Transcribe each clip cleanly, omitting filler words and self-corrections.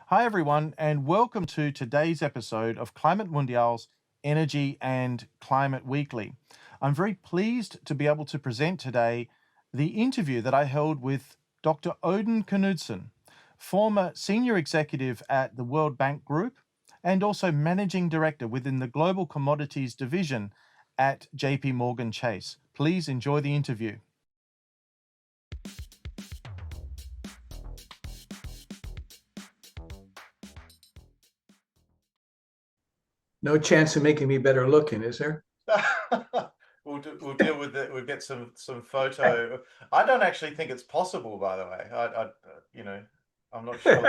Hi, everyone, and welcome to today's episode of Climate Mundial's Energy and Climate Weekly. I'm very pleased to be able to present today the interview that I held with Dr. Odin Knudsen, former senior executive at the World Bank Group and also managing director within the Global Commodities Division at jpmorgan Chase. Please enjoy the interview. No chance of making me better looking, is there? We'll deal with it. We'll get some photo. I don't actually think it's possible, by the way. I'm not sure.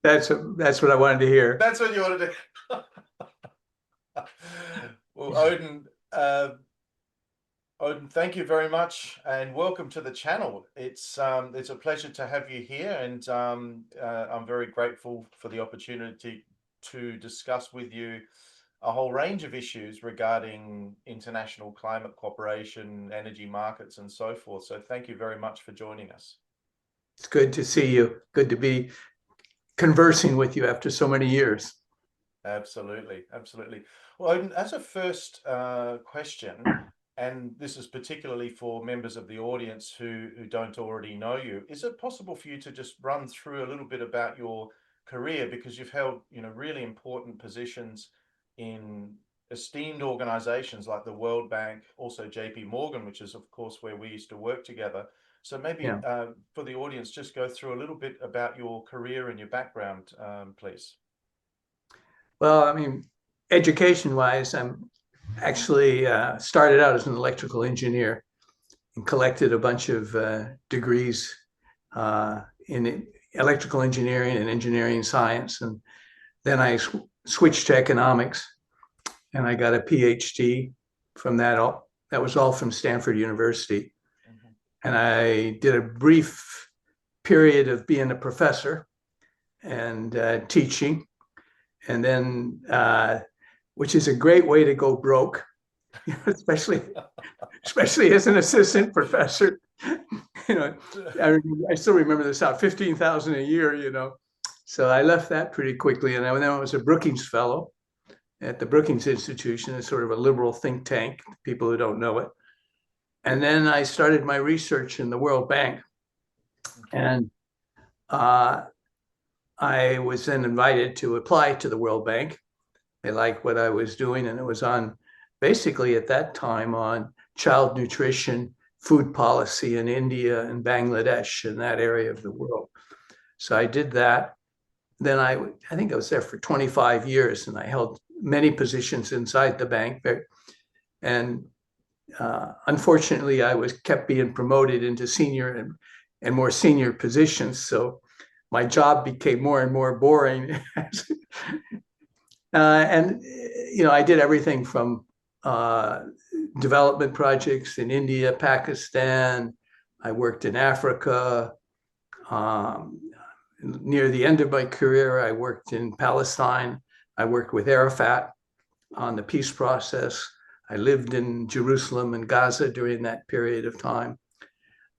That's what I wanted to hear. That's what you want to do. Well, Odin, thank you very much, and welcome to the channel. It's a pleasure to have you here, and I'm very grateful for the opportunity to discuss with you a whole range of issues regarding international climate cooperation, energy markets, and so forth. So thank you very much for joining us. It's good to see you. Good to be conversing with you after so many years. Absolutely, absolutely. Well, Odin, as a first question, and this is particularly for members of the audience who don't already know you, is it possible for you to just run through a little bit about your career, because you've held, really important positions in esteemed organizations like the World Bank, also JP Morgan, which is of course where we used to work together. So maybe for the audience, just go through a little bit about your career and your background, please. Well, I mean, education-wise, I'm actually started out as an electrical engineer and collected a bunch of degrees in electrical engineering and engineering science. And then I switched to economics, and I got a PhD from that. That was all from Stanford University. Mm-hmm. And I did a brief period of being a professor and teaching, and then, which is a great way to go broke, especially as an assistant professor. I still remember this out, $15,000 a year, So I left that pretty quickly, and then I was a Brookings Fellow at the Brookings Institution. It's sort of a liberal think tank, people who don't know it. And then I started my research in the World Bank, and I was then invited to apply to the World Bank. They liked what I was doing, and it was on, basically at that time, on child nutrition, food policy in India and Bangladesh and that area of the world. So I did that. Then I think I was there for 25 years, and I held many positions inside the bank. And unfortunately, I kept being promoted into senior and more senior positions. So my job became more and more boring. And I did everything from development projects in India, Pakistan. I worked in Africa. Near the end of my career, I worked in Palestine. I worked with Arafat on the peace process. I lived in Jerusalem and Gaza during that period of time.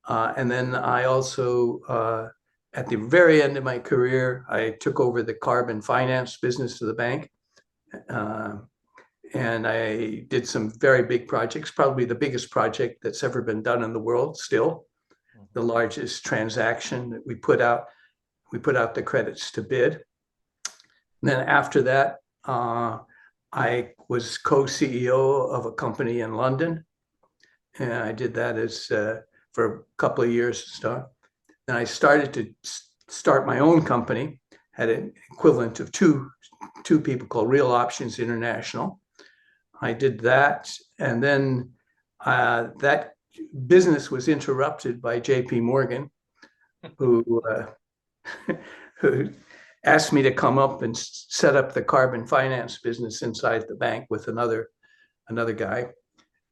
And then I also, at the very end of my career, I took over the carbon finance business of the bank. And I did some very big projects, probably the biggest project that's ever been done in the world still, the largest transaction that we put out the credits to bid. And then after that, I was co-CEO of a company in London, and I did that for a couple of years. Then I started to start my own company, had an equivalent of two people called Real Options International. I did that, and then that business was interrupted by JP Morgan, who asked me to come up and set up the carbon finance business inside the bank with another guy.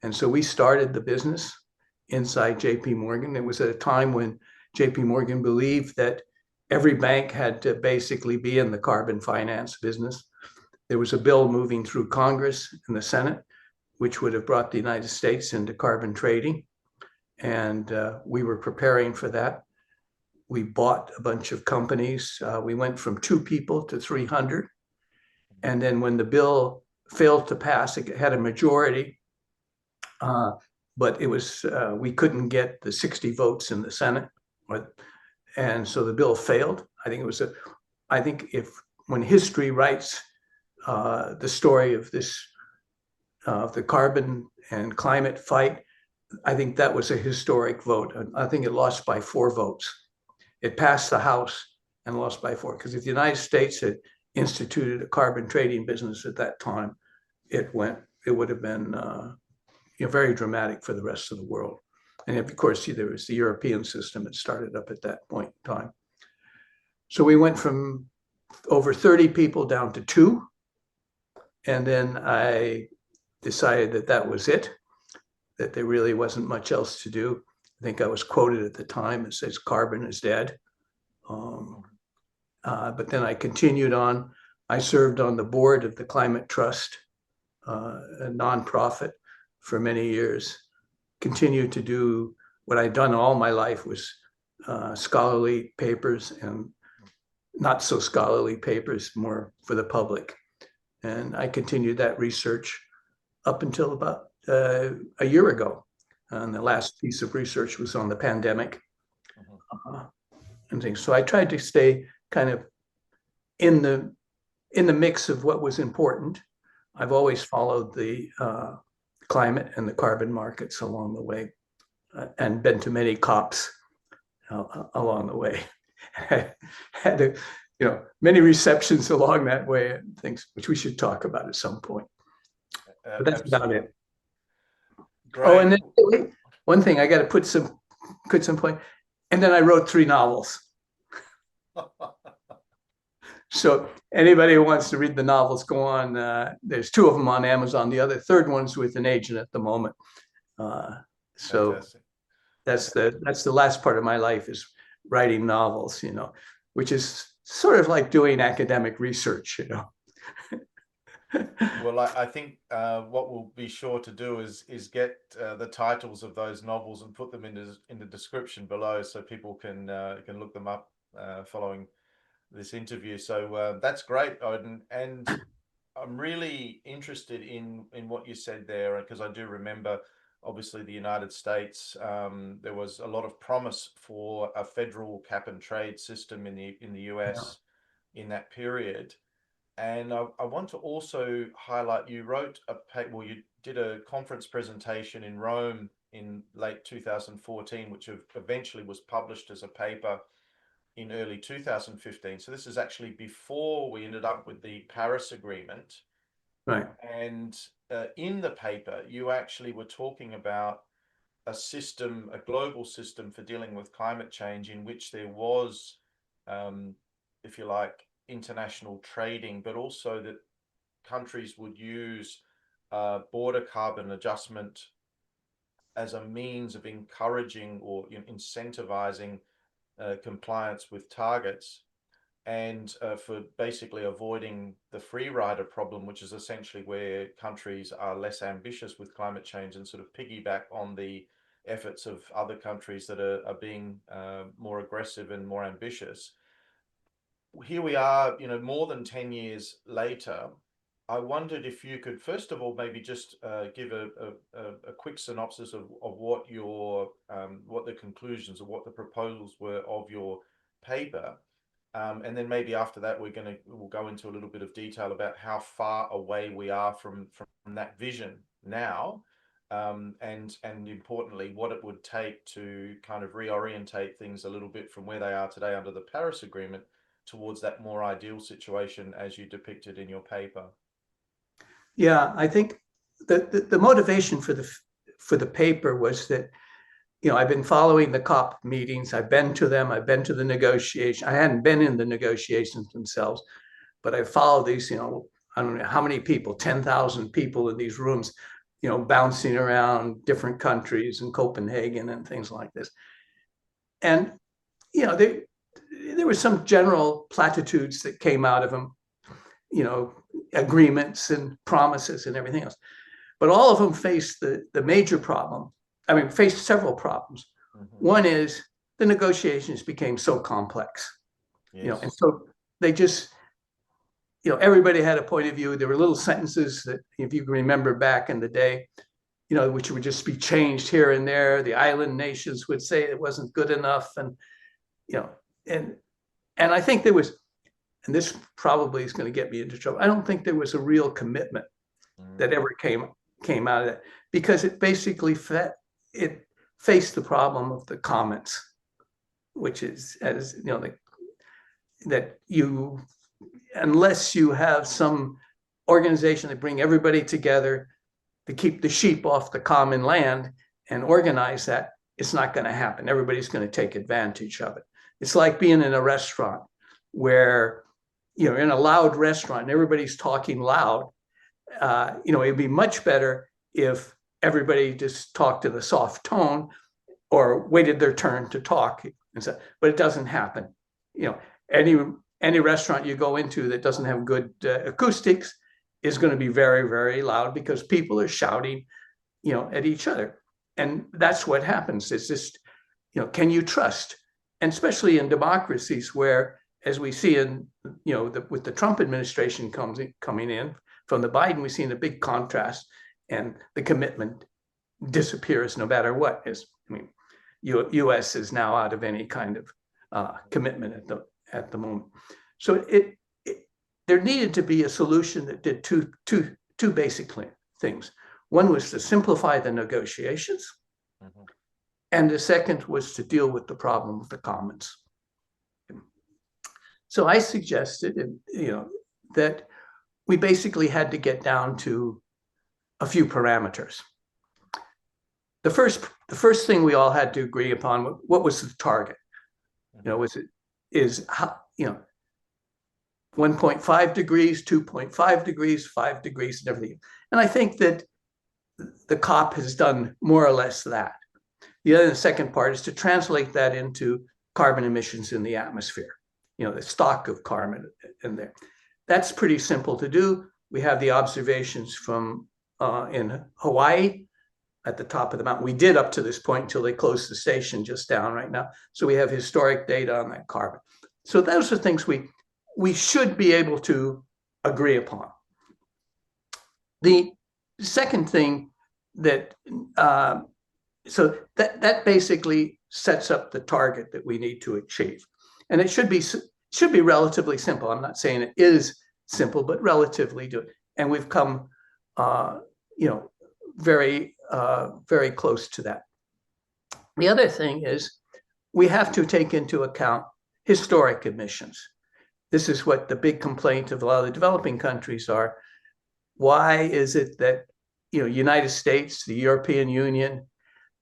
And so we started the business inside JP Morgan. It was at a time when JP Morgan believed that every bank had to basically be in the carbon finance business. There was a bill moving through Congress and the Senate, which would have brought the United States into carbon trading. And we were preparing for that. we bought a bunch of companies. We went from 2 people to 300. And then when the bill failed to pass, it had a majority, but it was we couldn't get the 60 votes in the Senate, and so the bill failed. I think if when history writes the story of this the carbon and climate fight, I think that was a historic vote. I think it lost by 4 votes. It passed the House and lost by 4, because if the United States had instituted a carbon trading business at that time, it would have been very dramatic for the rest of the world. And of course, there was the European system that started up at that point in time. So we went from over 30 people down to 2. And then I decided that that was it, that there really wasn't much else to do. I think I was quoted at the time. It says carbon is dead. But then I continued on. I served on the board of the Climate Trust, a nonprofit, for many years. Continued to do what I'd done all my life, was scholarly papers and not so scholarly papers, more for the public. And I continued that research up until about a year ago. And the last piece of research was on the pandemic and things. So I tried to stay kind of in the mix of what was important. I've always followed the climate and the carbon markets along the way, and been to many COPs along the way. Had many receptions along that way and things, which we should talk about at some point. But that's about it. Great. Oh, and then wait, one thing I got to put some point. And then I wrote 3 novels. So anybody who wants to read the novels, go on. There's 2 of them on Amazon. The other 3rd one's with an agent at the moment. So fantastic. That's the last part of my life, is writing novels, which is sort of like doing academic research, Well, I think what we'll be sure to do is get the titles of those novels and put them in the description below, so people can look them up following this interview. So that's great, Odin, and I'm really interested in what you said there, because I do remember, obviously, the United States. There was a lot of promise for a federal cap and trade system in the US in that period. And I want to also highlight, you wrote you did a conference presentation in Rome in late 2014, which eventually was published as a paper in early 2015. So this is actually before we ended up with the Paris Agreement. Right. And in the paper, you actually were talking about a global system for dealing with climate change, in which there was, if you like, international trading, but also that countries would use border carbon adjustment as a means of encouraging or incentivizing compliance with targets, and for basically avoiding the free rider problem, which is essentially where countries are less ambitious with climate change and sort of piggyback on the efforts of other countries that are being more aggressive and more ambitious. Here we are, more than 10 years later. I wondered if you could, first of all, maybe just give a quick synopsis of what what the conclusions or what the proposals were of your paper, and then maybe after that we'll go into a little bit of detail about how far away we are from that vision now, and importantly, what it would take to kind of reorientate things a little bit from where they are today under the Paris Agreement towards that more ideal situation as you depicted in your paper. Yeah, I think the motivation for the paper was that, I've been following the COP meetings. I've been to them. I've been to the negotiation. I hadn't been in the negotiations themselves, but I followed these, I don't know how many people, 10,000 people in these rooms, bouncing around different countries in Copenhagen and things like this. And, there were some general platitudes that came out of them, agreements and promises and everything else. But all of them faced the major problem. Faced several problems. Mm-hmm. One is the negotiations became so complex, Yes. and so they just, everybody had a point of view. There were little sentences that, if you can remember back in the day, which would just be changed here and there. The island nations would say it wasn't good enough, and and I think there was, and this probably is going to get me into trouble, I don't think there was a real commitment that ever came out of that, because it basically faced the problem of the commons, which is, as that you, unless you have some organization that bring everybody together to keep the sheep off the common land and organize that, it's not going to happen. Everybody's going to take advantage of it. It's like being in a restaurant where, you're in a loud restaurant and everybody's talking loud. It'd be much better if everybody just talked in a soft tone or waited their turn to talk. But it doesn't happen. Any restaurant you go into that doesn't have good acoustics is going to be very, very loud, because people are shouting, at each other. And that's what happens. It's just, can you trust? And especially in democracies where, as we see in, with the Trump administration coming in from the Biden, we've seen a big contrast, and the commitment disappears no matter what. U.S. is now out of any kind of commitment at the moment. So there needed to be a solution that did two basic things. One was to simplify the negotiations, and the second was to deal with the problem of the commons. So I suggested, that we basically had to get down to a few parameters. The first thing we all had to agree upon, what was the target? Is how, 1.5 degrees, 2.5 degrees, 5 degrees, and everything. And I think that the COP has done more or less that. The second part is to translate that into carbon emissions in the atmosphere, the stock of carbon in there. That's pretty simple to do. We have the observations from in Hawaii at the top of the mountain. We did up to this point until they closed the station just down right now. So we have historic data on that carbon. So those are things we should be able to agree upon. The second thing that, so that basically sets up the target that we need to achieve. And it should be relatively simple. I'm not saying it is simple, but relatively to it. And we've come, very, very close to that. The other thing is we have to take into account historic emissions. This is what the big complaint of a lot of the developing countries are. Why is it that, United States, the European Union,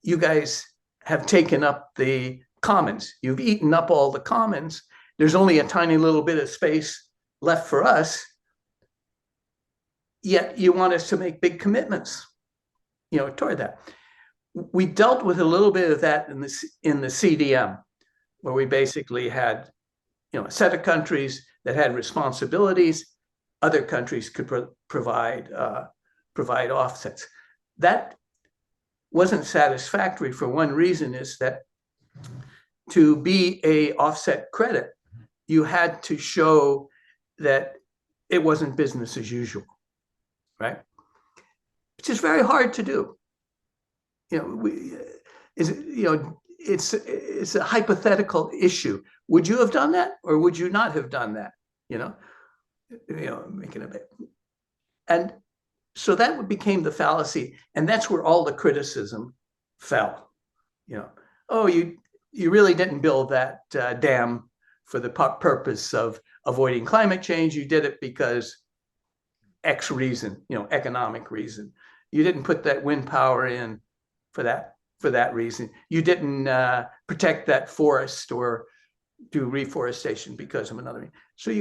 you guys have taken up the commons. You've eaten up all the commons. There's only a tiny little bit of space left for us. Yet you want us to make big commitments, toward that. We dealt with a little bit of that in the CDM, where we basically had, a set of countries that had responsibilities. Other countries could provide offsets. That wasn't satisfactory for one reason, is that to be a offset credit, you had to show that it wasn't business as usual, right? Which is very hard to do. It's a hypothetical issue. Would you have done that, or would you not have done that? Making a bit. And so that became the fallacy, and that's where all the criticism fell. Oh, you really didn't build that dam for the purpose of avoiding climate change. You did it because X reason, economic reason. You didn't put that wind power in for that reason. You didn't protect that forest or do reforestation because of another reason. So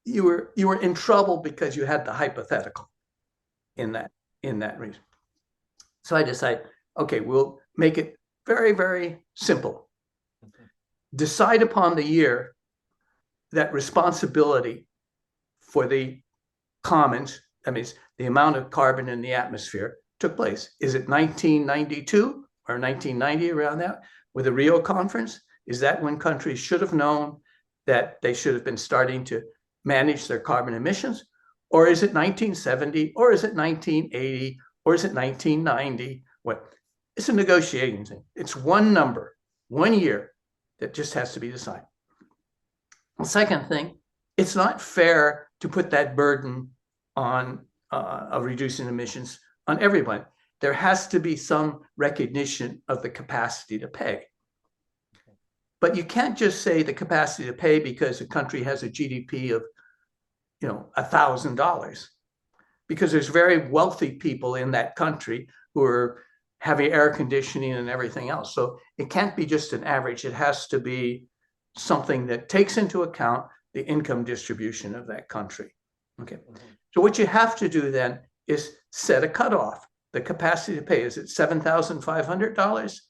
you were in trouble because you had the hypothetical in that reason. So I decided, okay, we'll make it very, very simple. Decide upon the year that responsibility for the commons, that means the amount of carbon in the atmosphere, took place. Is it 1992 or 1990, around that, with the Rio conference? Is that when countries should have known that they should have been starting to manage their carbon emissions? Or is it 1970? Or is it 1980? Or is it 1990? What? It's a negotiating thing. It's one number, 1 year that just has to be decided. The second thing, it's not fair to put that burden on of reducing emissions on everyone. There has to be some recognition of the capacity to pay. But you can't just say the capacity to pay because a country has a GDP of, $1,000, because there's very wealthy people in that country who are having air conditioning and everything else. So it can't be just an average. It has to be something that takes into account the income distribution of that country. Okay. So what you have to do then is set a cutoff. The capacity to pay, is it $7,500?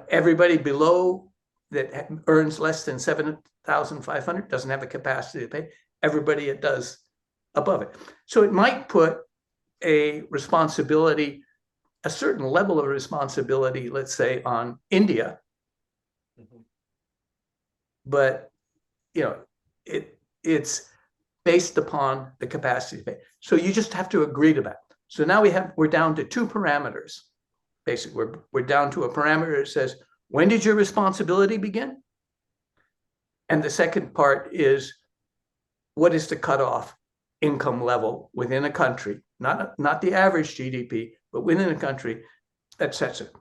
Everybody below that earns less than $7,500 doesn't have a capacity to pay. Everybody it does above it. So it might put a responsibility, a certain level of responsibility, let's say, on India. But it's based upon the capacity to pay. So you just have to agree to that. So now we're down to two parameters. Basically, we're down to a parameter that says, when did your responsibility begin? And the second part is, what is the cutoff income level within a country? Not the average GDP, but within a country that sets it.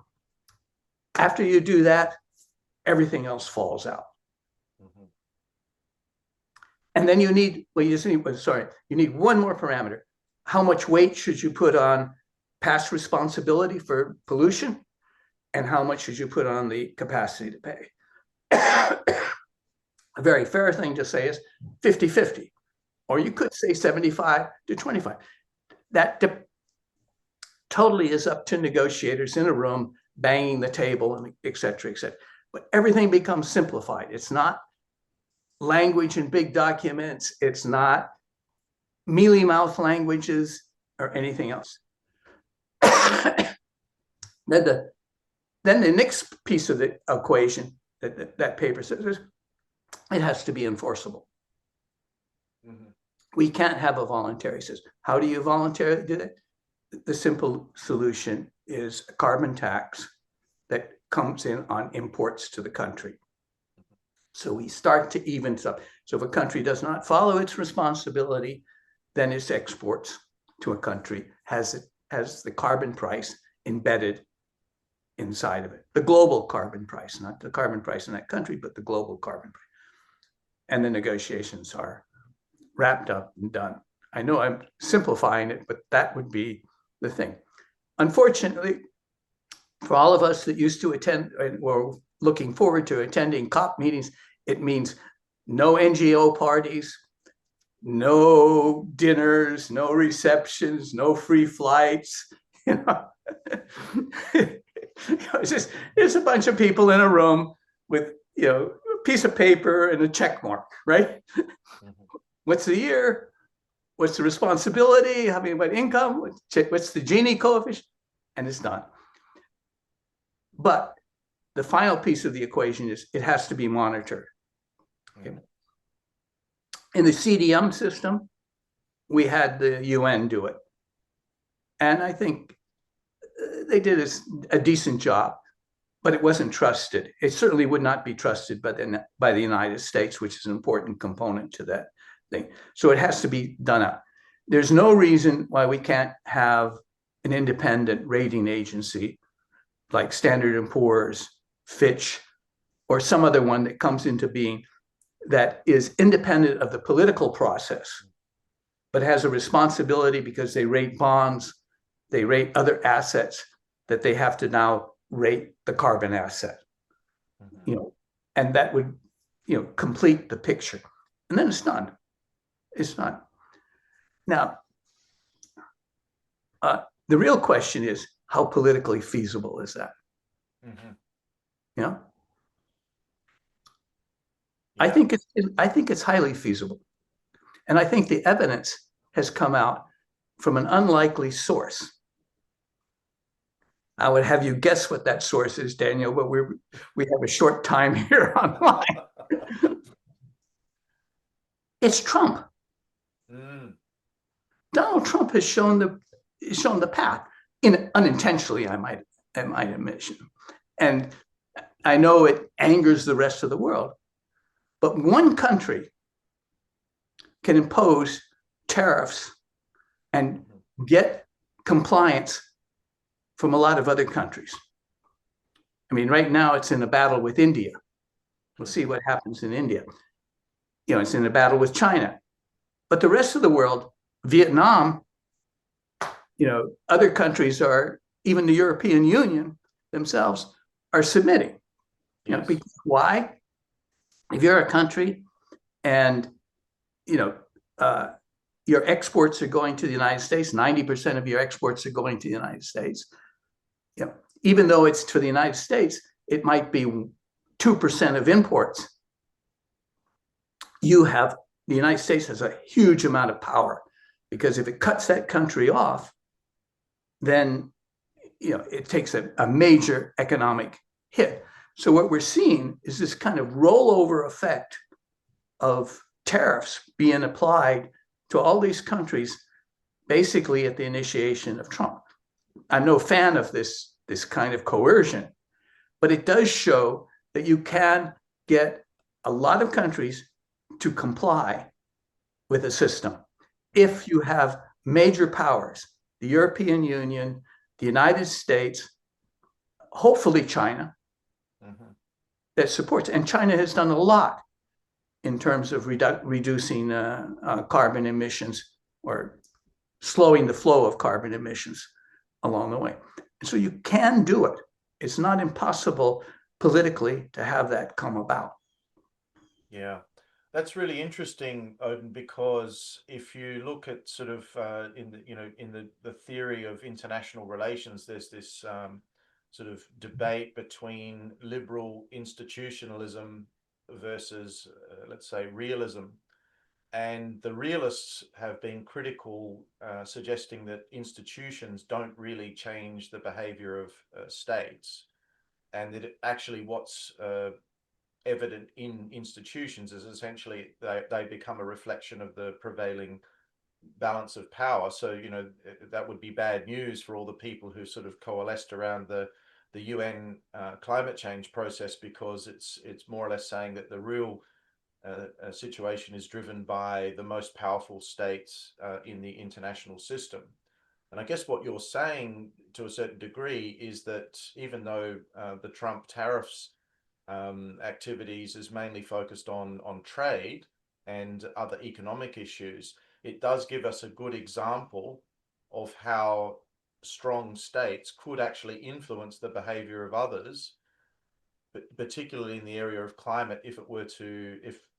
After you do that, everything else falls out. And then you need one more parameter. How much weight should you put on past responsibility for pollution? And how much should you put on the capacity to pay? A very fair thing to say is 50-50. Or you could say 75 to 25. That totally is up to negotiators in a room, banging the table, and et cetera, et cetera. But everything becomes simplified. It's not language in big documents. It's not mealy mouth languages or anything else. Then the next piece of the equation that paper says is, it has to be enforceable. We can't have a voluntary system. How do you voluntarily do that? The simple solution is a carbon tax that comes in on imports to the country. So we start to even stuff. So if a country does not follow its responsibility, then its exports to a country has the carbon price embedded inside of it. The global carbon price, not the carbon price in that country, but the global carbon price. And the negotiations are wrapped up and done. I know I'm simplifying it, but that would be the thing. Unfortunately, for all of us that used to attend and were looking forward to attending COP meetings, it means no NGO parties, no dinners, no receptions, no free flights. It's a bunch of people in a room with a piece of paper and a check mark, right? What's the year? What's the responsibility? What income? What's the Gini coefficient? And it's done. But the final piece of the equation is it has to be monitored. Okay. In the CDM system, we had the UN do it. And I think they did a decent job, but it wasn't trusted. It certainly would not be trusted by the United States, which is an important component to that thing. So it has to be done up. There's no reason why we can't have an independent rating agency like Standard & Poor's, Fitch, or some other one that comes into being that is independent of the political process, but has a responsibility because they rate bonds, they rate other assets, that they have to now rate the carbon asset, and that would, complete the picture. And then it's done. It's done. Now, the real question is, how politically feasible is that? I think it's highly feasible. And I think the evidence has come out from an unlikely source. I would have you guess what that source is, Daniel, but we have a short time here online. It's Trump. Mm. Donald Trump has shown the path, unintentionally, I might admit. And I know it angers the rest of the world, but one country can impose tariffs and get compliance from a lot of other countries. I mean, right now it's in a battle with India. We'll see what happens in India. You know, it's in a battle with China. But the rest of the world, Vietnam, you know, other countries are, even the European Union themselves are submitting. You know, because why? If you're a country and, you know, your exports are going to the United States, 90% of your exports are going to the United States. You know, even though it's to the United States, it might be 2% of imports. The United States has a huge amount of power, because if it cuts that country off, then, you know, it takes a major economic hit. So what we're seeing is this kind of rollover effect of tariffs being applied to all these countries, basically at the initiation of Trump. I'm no fan of this kind of coercion, but it does show that you can get a lot of countries to comply with a system if you have major powers, the European Union, the United States, hopefully China, that supports. And China has done a lot in terms of reducing carbon emissions, or slowing the flow of carbon emissions along the way. And so you can do it. It's not impossible politically to have that come about. Yeah, that's really interesting, Odin, because if you look at sort of in the theory of international relations, there's this sort of debate between liberal institutionalism versus, let's say, realism. And the realists have been critical, suggesting that institutions don't really change the behavior of states, and that actually what's evident in institutions is essentially they become a reflection of the prevailing balance of power. So, you know, that would be bad news for all the people who sort of coalesced around the UN climate change process, because it's more or less saying that the real situation is driven by the most powerful states in the international system. And I guess what you're saying to a certain degree is that even though the Trump tariffs activities is mainly focused on trade and other economic issues, it does give us a good example of how strong states could actually influence the behavior of others, particularly in the area of climate, if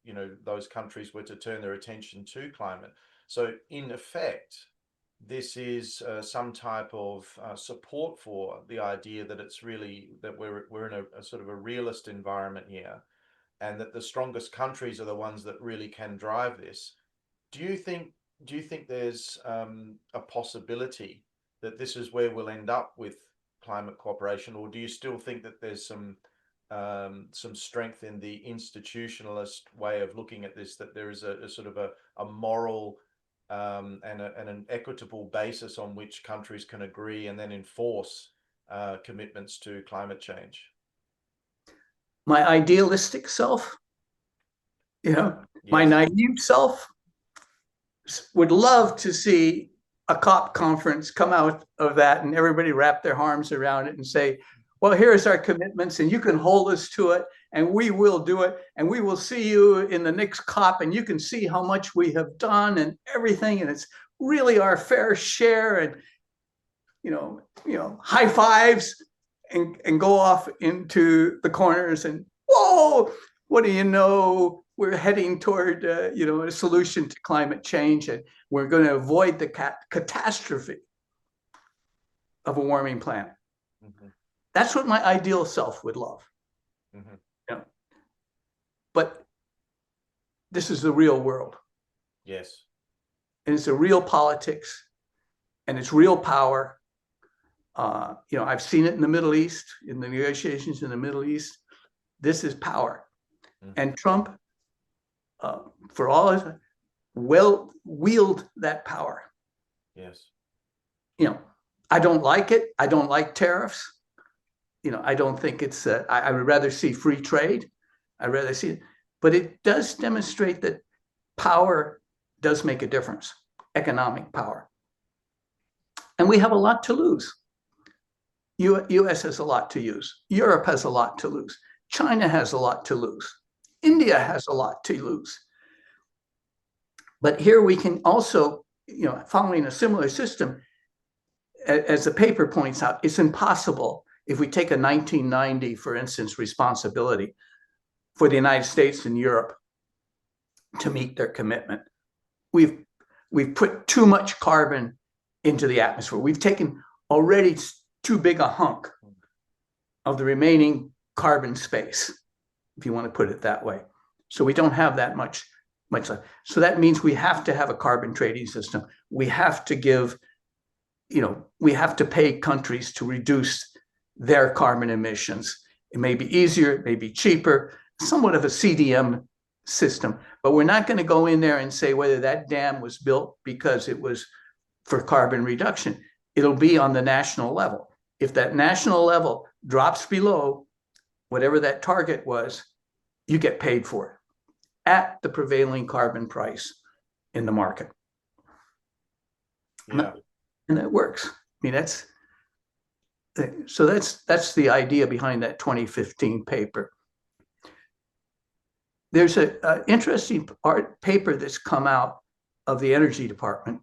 you know, those countries were to turn their attention to climate. So in effect, this is some type of support for the idea that it's really that we're in a sort of a realist environment here, and that the strongest countries are the ones that really can drive this. Do you think there's a possibility that this is where we'll end up with climate cooperation, or do you still think that there's some strength in the institutionalist way of looking at this, that there is a sort of a moral and an equitable basis on which countries can agree and then enforce commitments to climate change? My idealistic self, you know, my naive self would love to see a COP conference come out of that and everybody wrap their arms around it and say, well, here's our commitments and you can hold us to it and we will do it. And we will see you in the next COP and you can see how much we have done and everything. And it's really our fair share, and, you know, high fives and go off into the corners and, whoa, what do you know? We're heading toward, you know, a solution to climate change, and we're going to avoid the catastrophe of a warming planet. That's what my ideal self would love. You know? But this is the real world. Yes. And it's a real politics, and it's real power. I've seen it in the Middle East, in the negotiations in the Middle East. This is power. And Trump, for all his, wield that power. Yes. I don't like it. I don't like tariffs. I don't think it's, I would rather see free trade. I'd rather see it. But it does demonstrate that power does make a difference, economic power. And we have a lot to lose. US has a lot to lose. Europe has a lot to lose. China has a lot to lose. India has a lot to lose. But here we can also, following a similar system, as the paper points out, it's impossible if we take a 1990, for instance, responsibility for the United States and Europe to meet their commitment. We've put too much carbon into the atmosphere. We've taken already too big a hunk of the remaining carbon space, if you want to put it that way. So we don't have that much left. So that means we have to have a carbon trading system. We have to give, we have to pay countries to reduce their carbon emissions. It may be easier, it may be cheaper, somewhat of a CDM system, but we're not going to go in there and say whether that dam was built because it was for carbon reduction. It'll be on the national level. If that national level drops below whatever that target was, you get paid for it at the prevailing carbon price in the market. Yeah. And that works. I mean, that's the idea behind that 2015 paper. There's an interesting paper that's come out of the Energy Department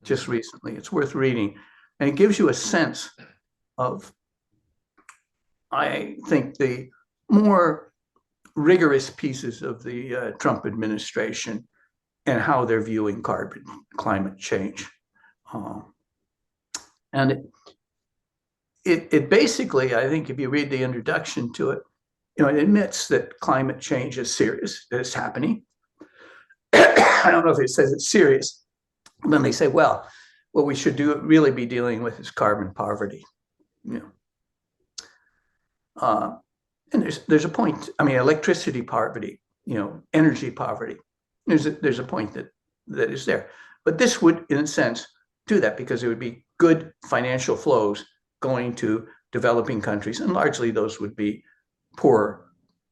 just recently. It's worth reading. And it gives you a sense of, I think, the more rigorous pieces of the Trump administration and how they're viewing climate change. And it basically, I think if you read the introduction to it, it admits that climate change is serious, that it's happening. I don't know if it says it's serious. And then they say, well, what we should really be dealing with is carbon poverty. And there's a point. I mean, electricity poverty, energy poverty. There's a point that is there. But this would, in a sense, do that because it would be good financial flows going to developing countries, and largely those would be poor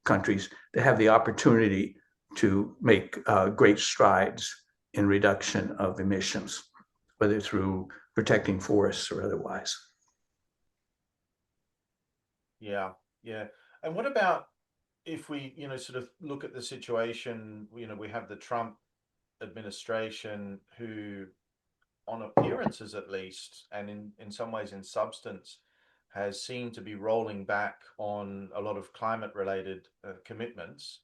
countries that have the opportunity to make great strides in reduction of emissions, whether through protecting forests or otherwise. Yeah. And what about if we, sort of look at the situation, we have the Trump administration who, on appearances at least, and in some ways in substance, has seemed to be rolling back on a lot of climate-related commitments.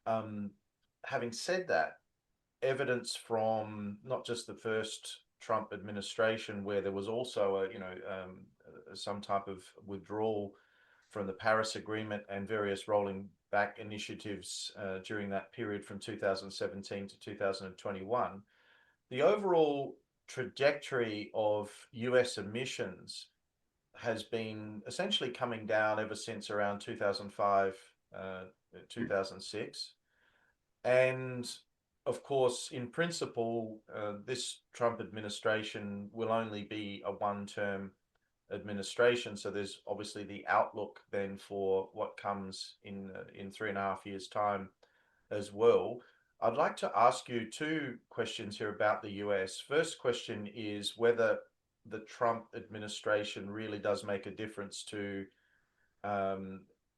Having said that, evidence from not just the first Trump administration, where there was also some type of withdrawal from the Paris Agreement and various rolling back initiatives during that period from 2017 to 2021, the overall trajectory of US emissions has been essentially coming down ever since around 2005, 2006. And of course, in principle, this Trump administration will only be a one-term administration. So there's obviously the outlook then for what comes in 3.5 years' time as well. I'd like to ask you two questions here about the US. First question is whether the Trump administration really does make a difference to,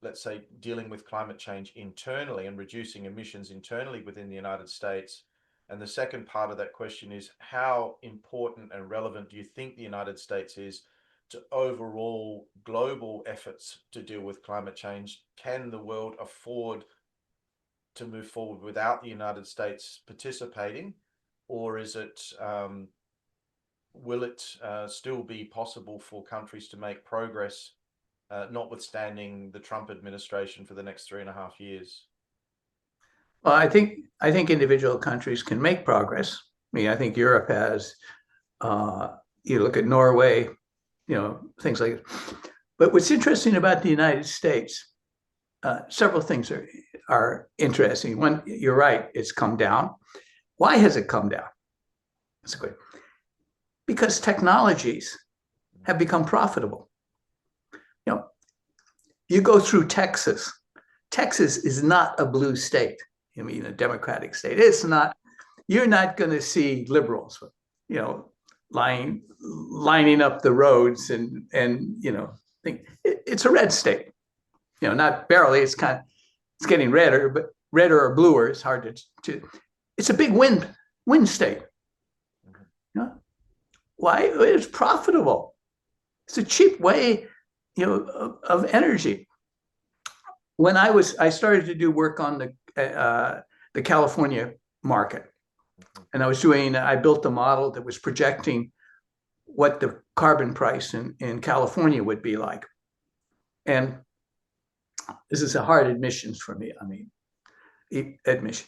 let's say, dealing with climate change internally and reducing emissions internally within the United States. And the second part of that question is, how important and relevant do you think the United States is to overall global efforts to deal with climate change? Can the world afford to move forward without the United States participating, or is it will it still be possible for countries to make progress, notwithstanding the Trump administration for the next 3.5 years? Well, I think individual countries can make progress. I mean, I think Europe has. You look at Norway, things like it. But what's interesting about the United States, several things are interesting. One, you're right, it's come down. Why has it come down? That's good. Because technologies have become profitable. You go through Texas. Texas is not a blue state. I mean, a democratic state. It's not. You're not going to see liberals, lining up the roads and it's a red state. Not barely. It's getting redder, but redder or bluer is hard to. It's a big wind state. Why? It's profitable. It's a cheap way, of energy. When I started to do work on the California market, and I built a model that was projecting what the carbon price in California would be like. And this is a hard admission for me. I mean, admission.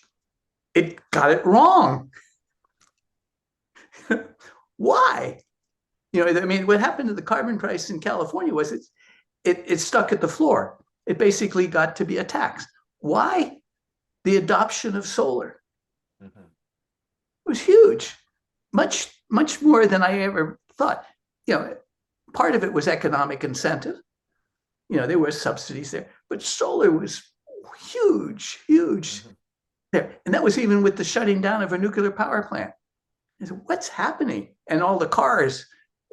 It got it wrong. Why? What happened to the carbon price in California was it stuck at the floor. It basically got to be a tax. Why? The adoption of solar was huge, much more than I ever thought. Part of it was economic incentive. There were subsidies there, but solar was huge there. And that was even with the shutting down of a nuclear power plant. I said, what's happening? And all the cars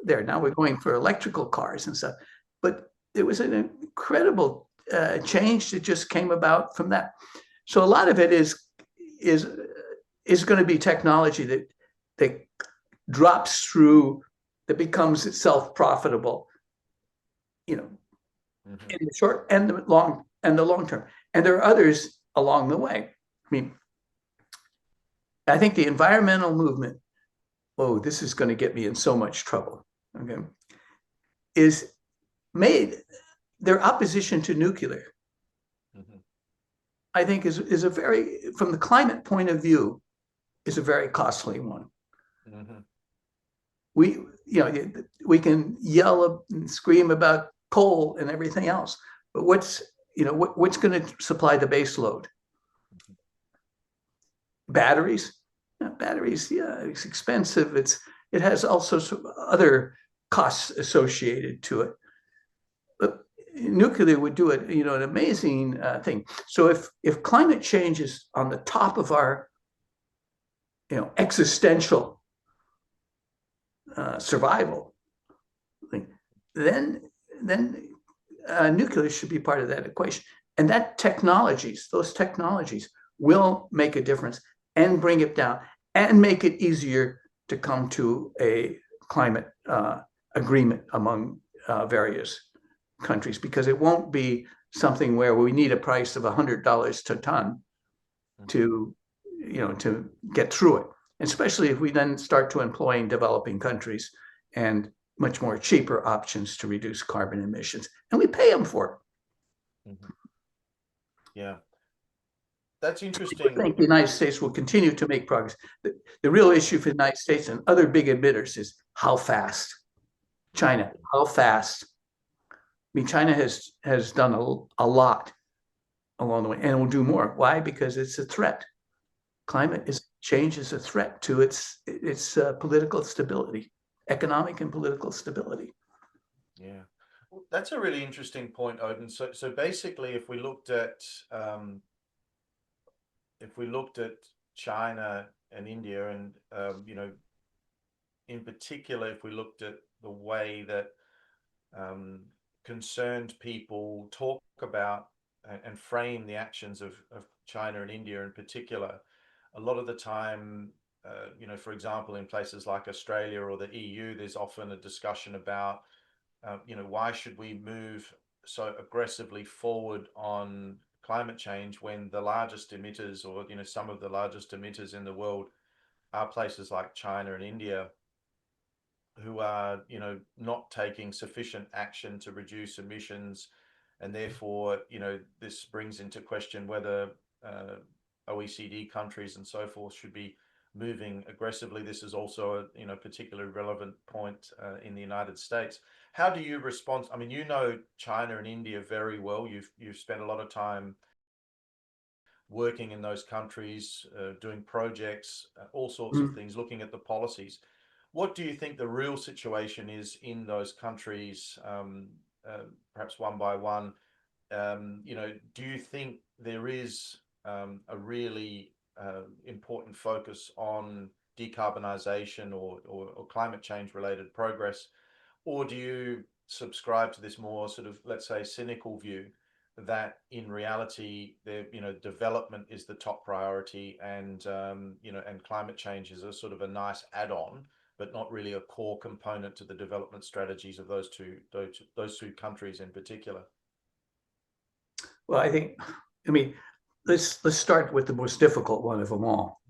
there. Now we're going for electrical cars and stuff. But there was an incredible change that just came about from that. So a lot of it is going to be technology that drops through, that becomes itself profitable, in the short and the long term. And there are others along the way. I think the environmental movement, this is going to get me in so much trouble, okay, is made, their opposition to nuclear, I think is a very, from the climate point of view, is a very costly one. We can yell and scream about coal and everything else, but what's going to supply the base load? Batteries. Batteries, it's expensive. It has also some other costs associated to it. But nuclear would do it, an amazing thing. So if climate change is on the top of our, existential survival, then nuclear should be part of that equation. And those technologies will make a difference and bring it down and make it easier to come to a climate agreement among various countries, because it won't be something where we need a price of $100 per ton to get through it, especially if we then start to employ in developing countries and much more cheaper options to reduce carbon emissions, and we pay them for it. Yeah. That's interesting. I think the United States will continue to make progress. The real issue for the United States and other big emitters is how fast. China, how fast? China has done a lot along the way, and will do more. Why? Because it's a threat. Climate change is a threat to its political stability, economic and political stability. Yeah, well, that's a really interesting point, Odin. So basically, if we looked at China and India, and in particular, if we looked at the way that concerned people talk about and frame the actions of China and India in particular, a lot of the time, for example, in places like Australia or the EU, there's often a discussion about, why should we move so aggressively forward on climate change when the largest emitters, or some of the largest emitters in the world, are places like China and India, who are not taking sufficient action to reduce emissions, and therefore this brings into question whether OECD countries and so forth should be moving aggressively. This is also a particularly relevant point in the United States. How do you respond? I mean, you know China and India very well. You've spent a lot of time working in those countries, doing projects, all sorts of things, looking at the policies. What do you think the real situation is in those countries, perhaps one by one? Do you think there is a really important focus on decarbonisation or climate change related progress? Or do you subscribe to this more sort of, let's say, cynical view that in reality, development is the top priority, and and climate change is a sort of a nice add-on, but not really a core component to the development strategies of those two countries in particular? Well, I mean, let's start with the most difficult one of them all,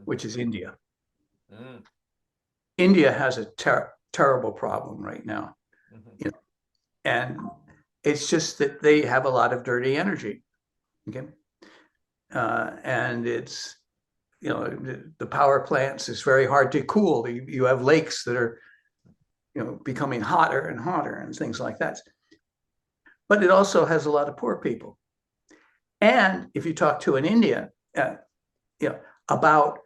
which is India. India has a terrible problem right now, and it's just that they have a lot of dirty energy, okay, and it's the power plants. It's very hard to cool. You have lakes that are becoming hotter and hotter and things like that. But it also has a lot of poor people. And if you talk to an Indian, about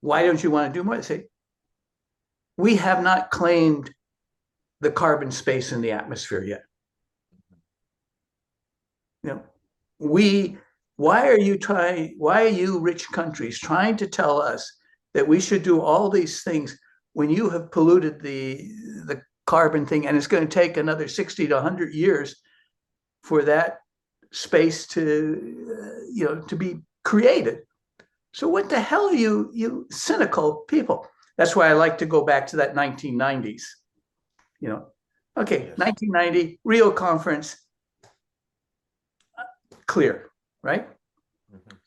why don't you want to do more, they say, we have not claimed the carbon space in the atmosphere yet. Why are you rich countries trying to tell us that we should do all these things when you have polluted the carbon thing, and it's going to take another 60 to 100 years for that space to be created? So what the hell are you cynical people? That's why I like to go back to that 1990s. Okay, yes. 1990 Rio conference, clear, right?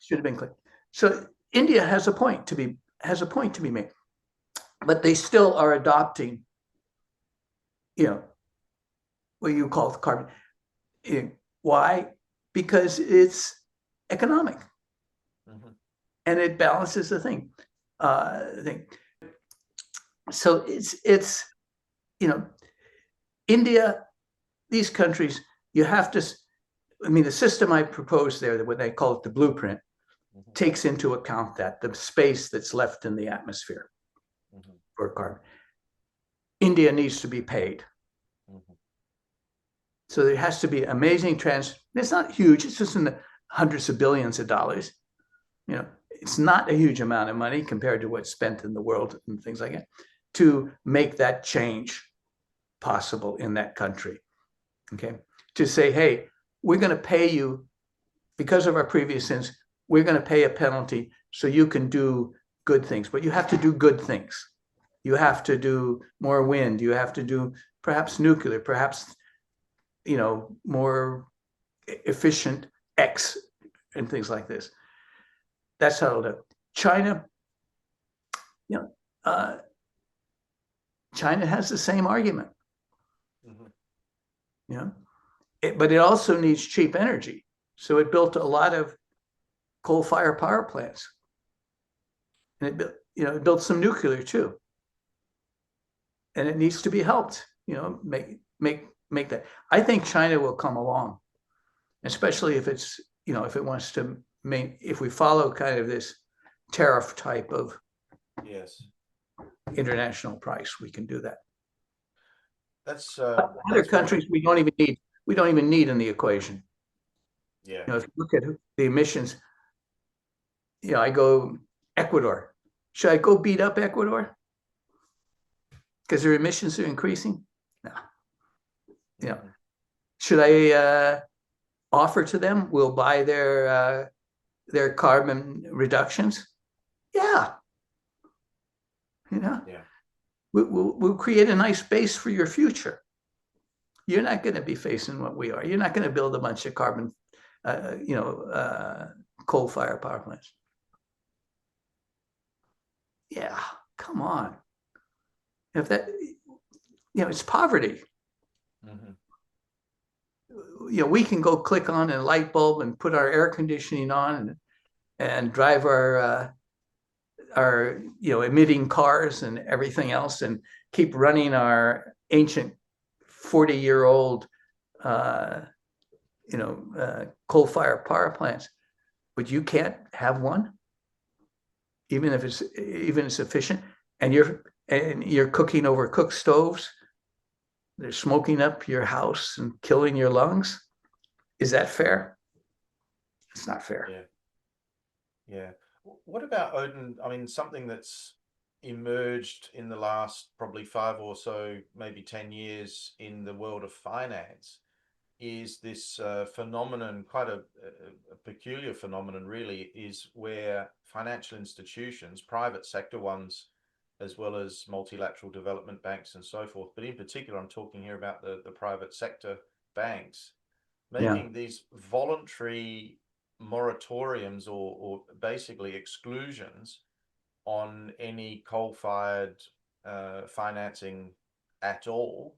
Should have been clear. So India has a point to be made, but they still are adopting, what you call carbon. Why? Because it's economic, and it balances the thing. So it's India, these countries, you have to. I mean, the system I proposed there, what they call it the blueprint, takes into account that the space that's left in the atmosphere for carbon. India needs to be paid. So there has to be amazing it's not huge, it's just in the hundreds of billions of dollars. It's not a huge amount of money compared to what's spent in the world and things like that, to make that change possible in that country. Okay. To say, hey, we're going to pay you because of our previous sins, we're going to pay a penalty so you can do good things, but you have to do good things. You have to do more wind. You have to do perhaps nuclear, perhaps, more efficient X and things like this. That's how it'll do. China, China has the same argument. But it also needs cheap energy. So it built a lot of coal-fired power plants. And it built some nuclear too. And it needs to be helped, make that. I think China will come along, especially if it's, if it wants to if we follow kind of this tariff type of international price, we can do that. That's other countries we don't even need in the equation. Yeah. If you look at the emissions, I go Ecuador. Should I go beat up Ecuador because their emissions are increasing? No. Should I offer to them? We'll buy their carbon reductions. Yeah. Yeah. We'll create a nice base for your future. You're not going to be facing what we are. You're not going to build a bunch of carbon, coal-fired power plants. Yeah, come on. If that, it's poverty. We can go click on a light bulb and put our air conditioning on and drive our emitting cars and everything else, and keep running our ancient 40-year-old coal-fired power plants, but you can't have one, even if it's efficient, and you're cooking over cook stoves. They're smoking up your house and killing your lungs. Is that fair? It's not fair. Yeah. What about, Odin? I mean, something that's emerged in the last probably 5 or so, maybe 10 years in the world of finance is this phenomenon, quite a peculiar phenomenon really, is where financial institutions, private sector ones, as well as multilateral development banks and so forth, but in particular, I'm talking here about the private sector banks, making these voluntary moratoriums or basically exclusions on any coal-fired financing at all,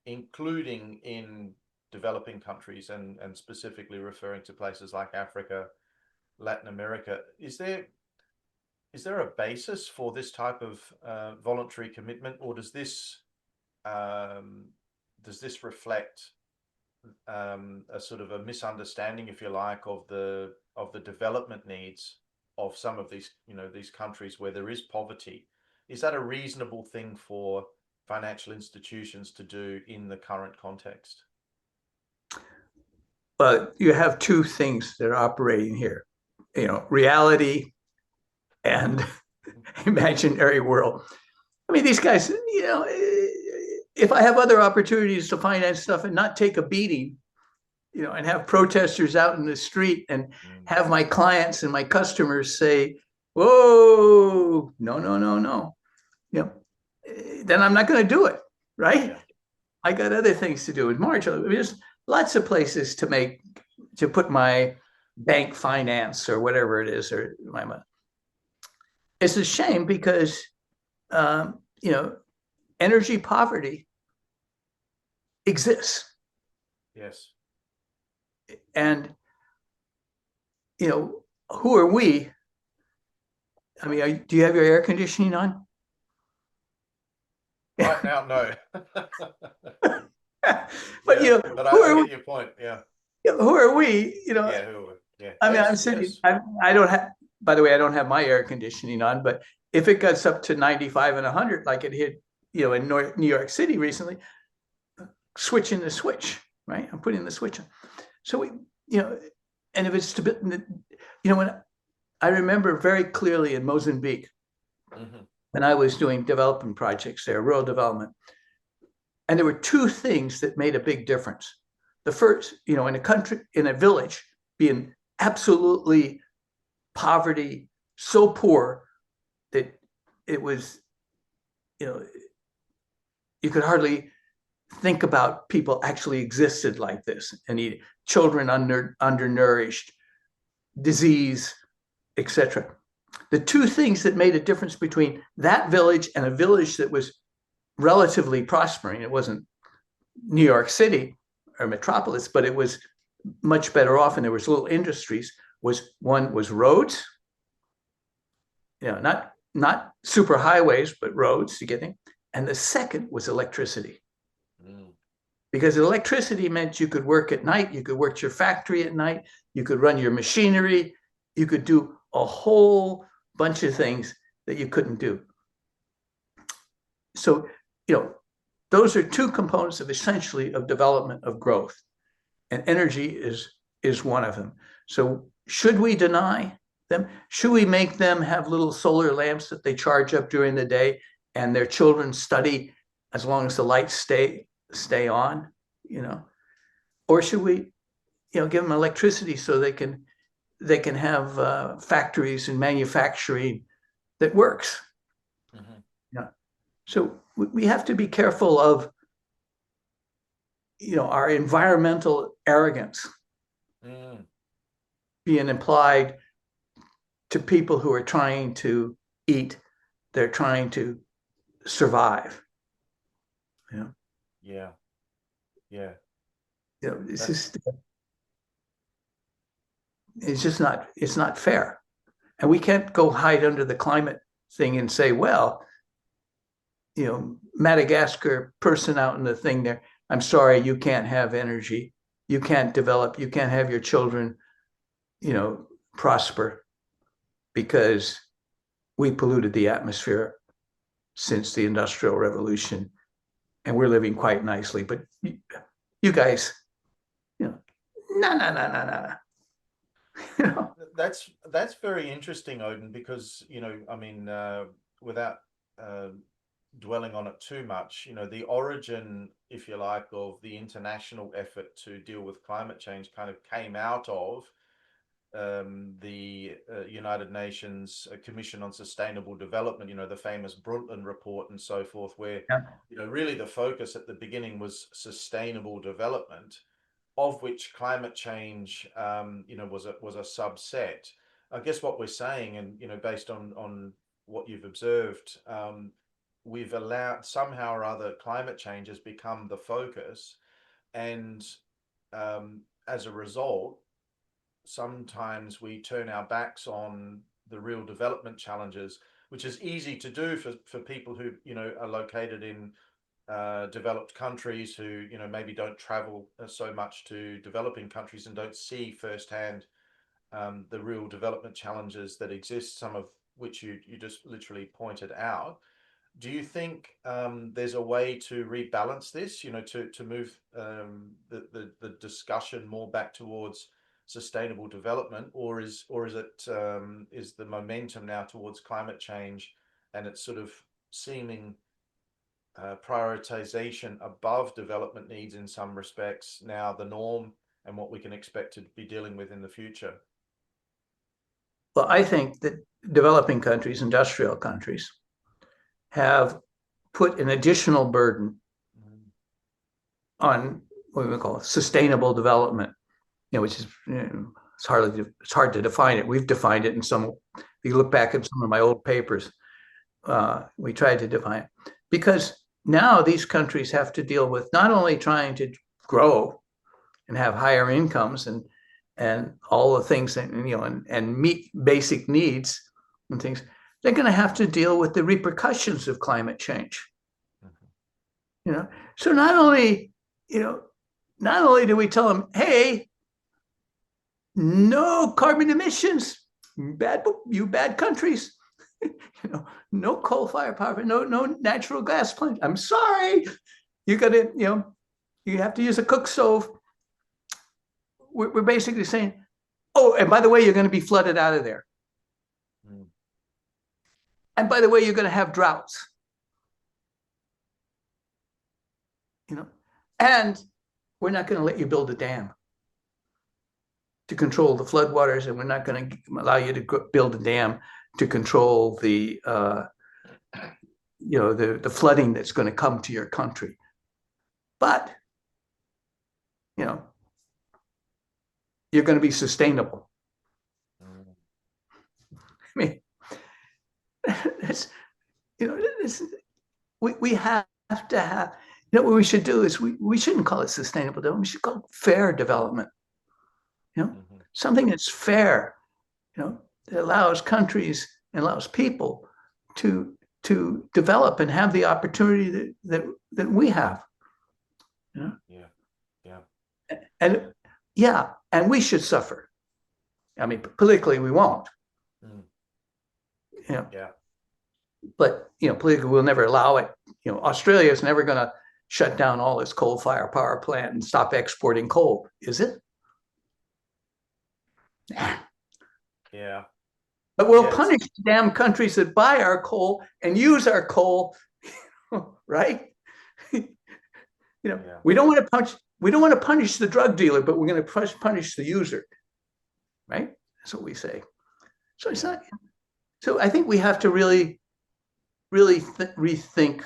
including in developing countries and specifically referring to places like Africa, Latin America. Is there a basis for this type of voluntary commitment, or does this reflect a sort of a misunderstanding, if you like, of the development needs of some of these these countries where there is poverty? Is that a reasonable thing for financial institutions to do in the current context? But you have two things that are operating here, reality and imaginary world. I mean, these guys, if I have other opportunities to finance stuff and not take a beating, and have protesters out in the street and have my clients and my customers say, whoa, no, then I'm not going to do it, right? Yeah. I got other things to do. With marginal, there's lots of places to put my bank finance or whatever it is, or my money. It's a shame because, energy poverty exists. Yes. And, who are we? I mean, do you have your air conditioning on? Right now, no. But, yeah, but I get your point. Yeah. Who are we? Yeah, who are we? Yeah. I mean, I'm sitting, I don't have, by the way, I don't have my air conditioning on, but if it gets up to 95 and 100, like it hit, in New York City recently, switching the switch, right? I'm putting the switch on. So and if it's when I remember very clearly in Mozambique, when I was doing development projects there, rural development, and there were two things that made a big difference. The first, in a village, being absolutely poverty, so poor that it was, you could hardly think about people actually existed like this, and children undernourished, disease, etc. The two things that made a difference between that village and a village that was relatively prospering, it wasn't New York City or metropolis, but it was much better off, and there was little industries, one was roads, not super highways, but roads to get in. And the second was electricity. Because electricity meant you could work at night, you could work your factory at night, you could run your machinery, you could do a whole bunch of things that you couldn't do. So, those are two components of essentially of development of growth, and energy is one of them. So should we deny them? Should we make them have little solar lamps that they charge up during the day and their children study as long as the lights stay on, or should we, give them electricity so they can have factories and manufacturing that works? So we have to be careful of, our environmental arrogance being applied to people who are trying to eat. They're trying to survive. Yeah. It's just not fair. And we can't go hide under the climate thing and say, well, Madagascar person out in the thing there, I'm sorry, you can't have energy, you can't develop, you can't have your children, prosper because we polluted the atmosphere since the Industrial Revolution, and we're living quite nicely. But you guys, no. That's very interesting, Odin, because without dwelling on it too much, the origin, if you like, of the international effort to deal with climate change kind of came out of the United Nations Commission on Sustainable Development, the famous Brundtland report and so forth, where, really the focus at the beginning was sustainable development, of which climate change, was a subset. I guess what we're saying, and, based on what you've observed, we've allowed somehow or other climate change has become the focus. And as a result, sometimes we turn our backs on the real development challenges, which is easy to do for people who, are located in developed countries who, maybe don't travel so much to developing countries and don't see firsthand the real development challenges that exist, some of which you just literally pointed out. Do you think there's a way to rebalance this, to move the discussion more back towards sustainable development, or is the momentum now towards climate change and its sort of seeming prioritization above development needs in some respects now the norm and what we can expect to be dealing with in the future? Well, I think that developing countries, industrial countries, have put an additional burden on what we call sustainable development, which is, it's hard to define it. We've defined it in some, if you look back at some of my old papers, we tried to define it. Because now these countries have to deal with not only trying to grow and have higher incomes and all the things that, and meet basic needs and things, they're going to have to deal with the repercussions of climate change. So not only do we tell them, hey, no carbon emissions, you bad countries, no coal-fired power, no natural gas plant. I'm sorry, you got to, you have to use a cook stove. We're basically saying, oh, and by the way, you're going to be flooded out of there. And by the way, you're going to have droughts. And we're not going to let you build a dam to control the floodwaters, and we're not going to allow you to build a dam to control the the flooding that's going to come to your country. But you're going to be sustainable. I mean, we have to have, what we should do is we shouldn't call it sustainable development. We should call it fair development. Something that's fair, that allows countries and allows people to develop and have the opportunity that we have. And we should suffer. I mean, politically we won't. But politically we'll never allow it. Australia is never going to shut down all its coal-fired power plant and stop exporting coal, is it? Yeah. But we'll punish the damn countries that buy our coal and use our coal, right? We don't want to punish the drug dealer, but we're going to punish the user, right? That's what we say. So it's not. So I think we have to really rethink.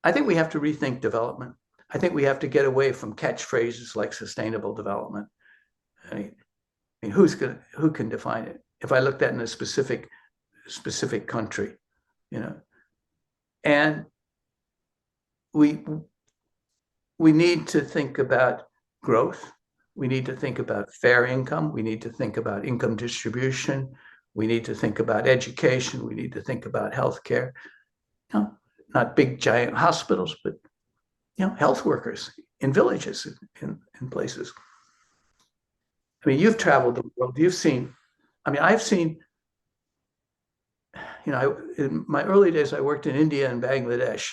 I think we have to rethink development. I think we have to get away from catchphrases like sustainable development. I mean, who can define it? If I looked at in a specific country, and we need to think about growth. We need to think about fair income. We need to think about income distribution. We need to think about education. We need to think about healthcare. You know, not big giant hospitals, but health workers in villages, in places. I mean, you've traveled the world. You've seen. I mean, I've seen. In my early days, I worked in India and Bangladesh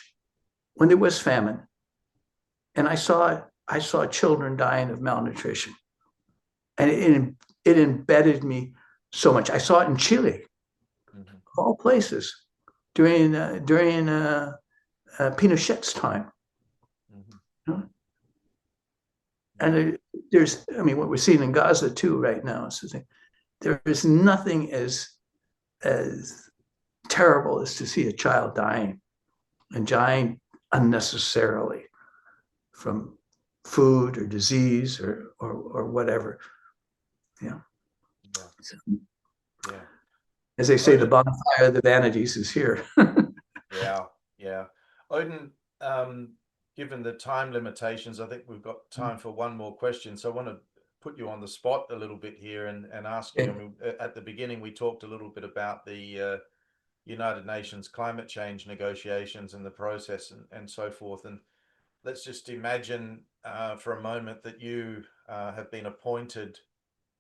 when there was famine, and I saw children dying of malnutrition, and it embedded me so much. I saw it in Chile, of all places, during Pinochet's time. And what we're seeing in Gaza too right now is there is nothing as terrible as to see a child dying, and dying unnecessarily from food or disease or whatever. Yeah. As they say, the bonfire of the vanities is here. Yeah. Odin, given the time limitations, I think we've got time for one more question. So I want to put you on the spot a little bit here and ask you, I mean, at the beginning, we talked a little bit about the United Nations climate change negotiations and the process and so forth. And let's just imagine for a moment that you have been appointed,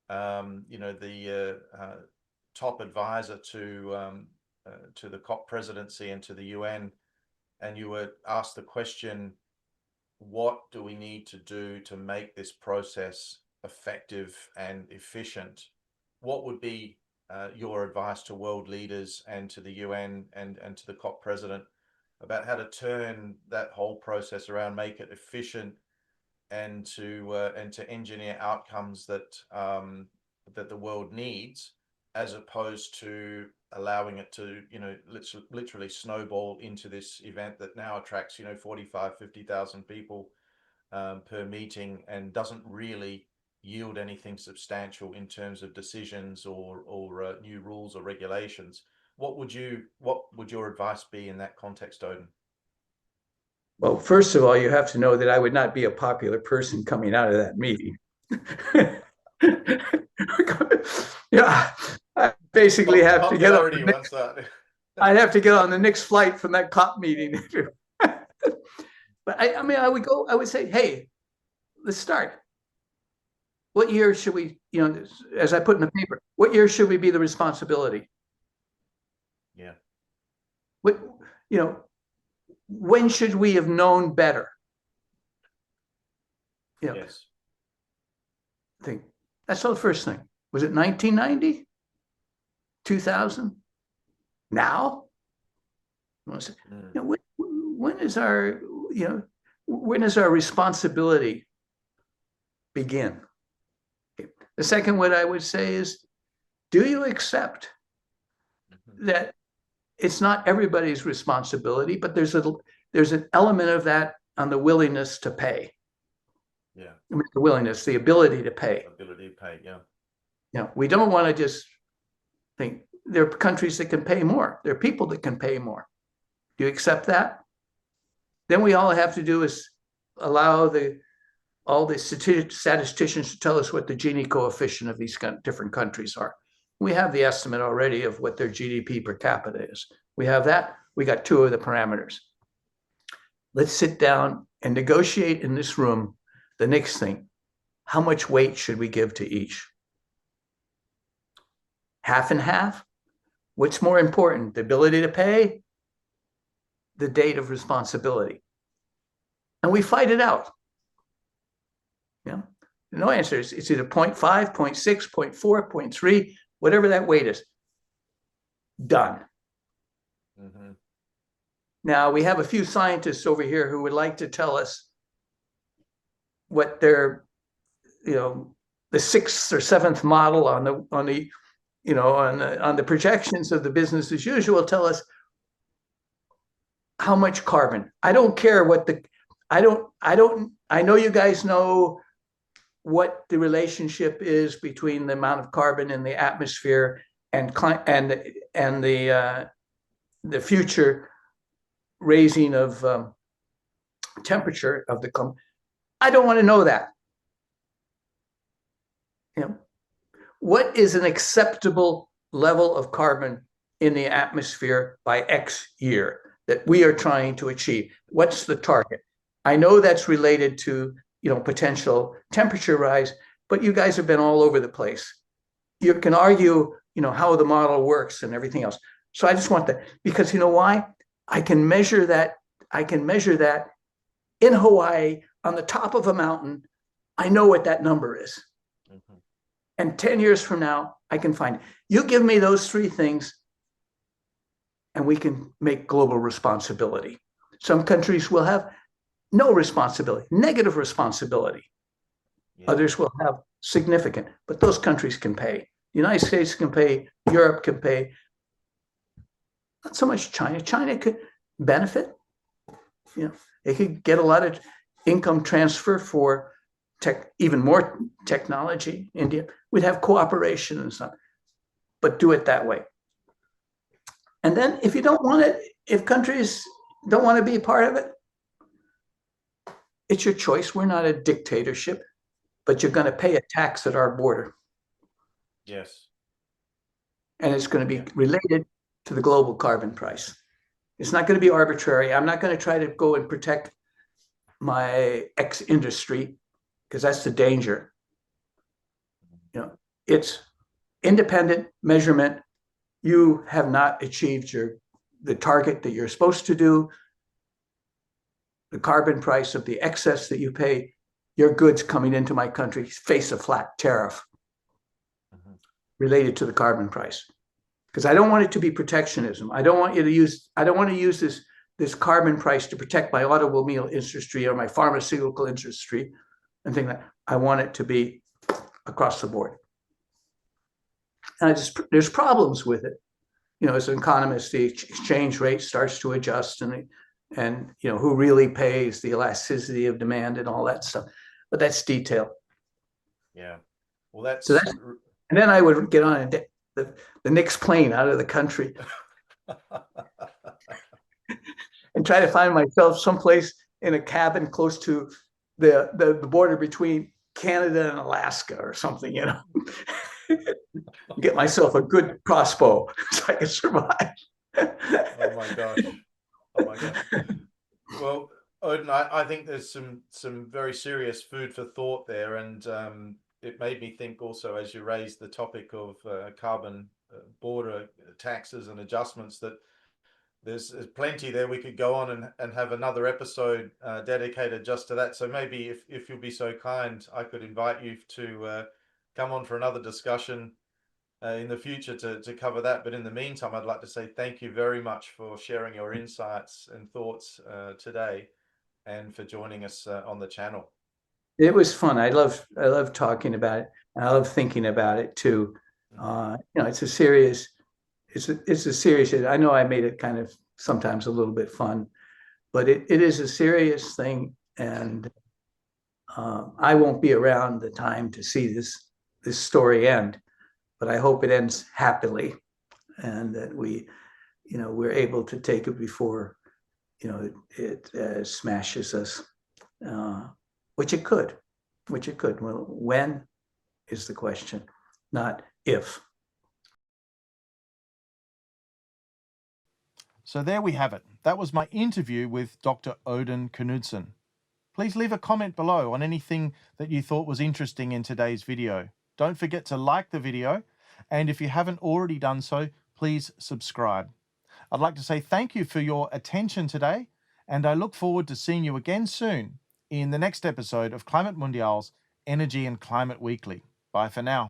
the top advisor to the COP presidency and to the UN, and you were asked the question, what do we need to do to make this process effective and efficient? What would be your advice to world leaders and to the UN and to the COP president about how to turn that whole process around, make it efficient, and to engineer outcomes that that the world needs, as opposed to allowing it to literally snowball into this event that now attracts 45,000-50,000 people per meeting and doesn't really yield anything substantial in terms of decisions or new rules or regulations. What would your advice be in that context, Odin? Well, first of all, you have to know that I would not be a popular person coming out of that meeting. Yeah, I basically have to get on the next, I'd have to get on the next flight from that COP meeting. But I would say, hey, let's start. What year should we, as I put in the paper, what year should we be the responsibility? Yeah. When should we have known better? Yes. I think that's the first thing. Was it 1990? 2000? Now? When is our responsibility begin? Okay. The second, what I would say is, do you accept that it's not everybody's responsibility, but there's an element of that on the willingness to pay. Yeah. The willingness, the ability to pay. Ability to pay, yeah. We don't want to just think there are countries that can pay more. There are people that can pay more. Do you accept that? Then we all have to do is allow all the statisticians to tell us what the Gini coefficient of these different countries are. We have the estimate already of what their GDP per capita is. We have that. We got two of the parameters. Let's sit down and negotiate in this room the next thing. How much weight should we give to each? Half and half? What's more important, the ability to pay, the date of responsibility? And we fight it out. No answer. It's either 0.5, 0.6, 0.4, 0.3, whatever that weight is. Done. Mm-hmm. Now, we have a few scientists over here who would like to tell us what their, the sixth or seventh model on the projections of the business as usual tell us how much carbon. I don't care what I know you guys know what the relationship is between the amount of carbon in the atmosphere and the future raising of temperature of the climate. I don't want to know that. What is an acceptable level of carbon in the atmosphere by X year that we are trying to achieve. What's the target? I know that's related to, potential temperature rise, but you guys have been all over the place. You can argue, how the model works and everything else. So I just want that, because you know why? I can measure that in Hawaii on the top of a mountain. I know what that number is. Mm-hmm. And 10 years from now, I can find it. You give me those three things, and we can make global responsibility. Some countries will have no responsibility, negative responsibility. Yeah. Others will have significant, but those countries can pay. The United States can pay, Europe can pay. Not so much China. China could benefit. They could get a lot of income transfer for even more technology. India, we'd have cooperation and stuff, but do it that way. And then if you don't want it, if countries don't want to be a part of it, it's your choice. We're not a dictatorship, but you're going to pay a tax at our border. Yes. And it's going to be related to the global carbon price. It's not going to be arbitrary. I'm not going to try to go and protect my X industry, because that's the danger. It's independent measurement. You have not achieved the target that you're supposed to do. The carbon price of the excess that you pay, your goods coming into my country face a flat tariff related to the carbon price. Because I don't want it to be protectionism. I don't want to use this carbon price to protect my automobile industry or my pharmaceutical industry and things like that. I want it to be across the board. And there's problems with it. As an economist, the exchange rate starts to adjust, and who really pays, the elasticity of demand and all that stuff. But that's detail. Yeah. Well, and then I would get on the next plane out of the country and try to find myself someplace in a cabin close to the border between Canada and Alaska or something, Get myself a good crossbow so I can survive. Oh my gosh. Well, Odin, I think there's some very serious food for thought there, and it made me think also, as you raised the topic of carbon border taxes and adjustments, that there's plenty there. We could go on and have another episode dedicated just to that. So maybe if you'll be so kind, I could invite you to come on for another discussion in the future to cover that. But in the meantime, I'd like to say thank you very much for sharing your insights and thoughts today, and for joining us on the channel. It was fun. I love talking about it, and I love thinking about it too. It's a serious. I know I made it kind of sometimes a little bit fun, but it is a serious thing, and I won't be around the time to see this story end, but I hope it ends happily, and that we're able to take it before it smashes us, which it could. Well, when is the question, not if. So there we have it. That was my interview with Dr. Odin Knudsen. Please leave a comment below on anything that you thought was interesting in today's video. Don't forget to like the video, and if you haven't already done so, please subscribe. I'd like to say thank you for your attention today, and I look forward to seeing you again soon in the next episode of Climate Mundial's Energy and Climate Weekly. Bye for now.